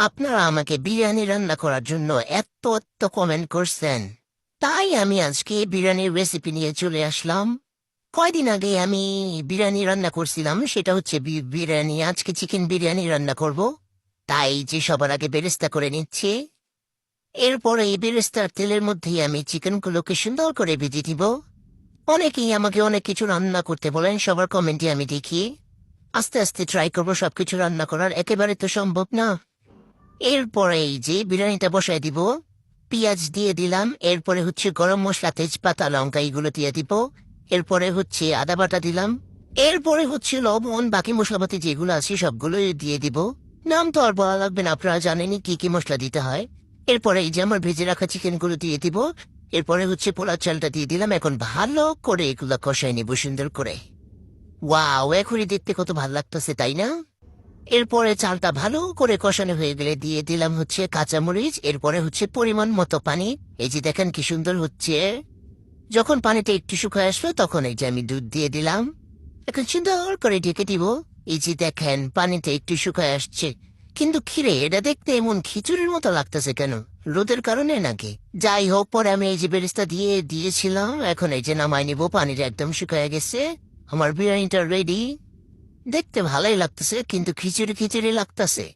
আপনারা আমাকে বিরিয়ানি রান্না করার জন্য এত এত কমেন্ট করছেন, তাই আমি আজকে বিরিয়ানির রেসিপি নিয়ে চলে আসলাম। কয়দিন আগে আমি বিরিয়ানি রান্না করছিলাম, সেটা হচ্ছে বিরিয়ানি। আজকে চিকেন বিরিয়ানি রান্না করব, তাই যে সবার আগে বেরেস্তা করে নিচ্ছি। এরপরে এই বেরেস্তার তেলের মধ্যেই আমি চিকেনগুলোকে সুন্দর করে ভেজে দিব। অনেকেই আমাকে অনেক কিছু রান্না করতে বলেন, সবার কমেন্টে আমি দেখি। আস্তে আস্তে ট্রাই করবো সবকিছু রান্না করার, একেবারে তো সম্ভব না। এরপরে এই যে বিরিয়ানিটা বসাই দিব, পেঁয়াজ দিয়ে দিলাম। এরপরে হচ্ছে গরম মশলা, তেজপাতা, লঙ্কা এগুলো দিয়ে দিব। এরপরে হচ্ছে আদা বাটা দিলাম। এরপরে হচ্ছে লবণ, বাকি মশলাপাতি যেগুলো আছে সবগুলো দিয়ে দিব। নাম তো আর বলা লাগবে না, আপনারা জানেনই কি কি মশলা দিতে হয়। এরপরে এই যে আমার ভেজে রাখা চিকেনগুলো দিয়ে দিব। এরপরে হচ্ছে পোলার চালটা দিয়ে দিলাম। এখন ভালো করে এগুলো কষাই নিব সুন্দর করে। ওয়াও, এখনই দেখতে কত ভালো লাগতেছে, তাই না? এরপরে চালটা ভালো করে কষানো হয়ে গেলে দিয়ে দিলাম হচ্ছে কাঁচামরিচ। এরপরে হচ্ছে পরিমাণ মতো পানি। এই যে দেখেন কি সুন্দর হচ্ছে। যখন পানিটা একটু শুকায় আসলো তখন এই যে আমি দুধ দিয়ে দিলাম। এখন সুন্দর করে ঢেকে দিব। এই যে দেখেন পানিটা একটু শুকায় আসছে। কিন্তু খিরে এটা দেখতে এমন খিচুড়ির মতো লাগতেছে কেন? রোদের কারণে নাকি? যাই হোক, পরে আমি এই যে বেরেস্তা দিয়েছিলাম। এখন এই যে নামাই নিব, পানিটা একদম শুকায় গেছে। আমার বিরিয়ানিটা রেডি। দেখতে ভালোই লাগতেছে, কিন্তু খিচুড়ি খিচুড়ি লাগতেছে।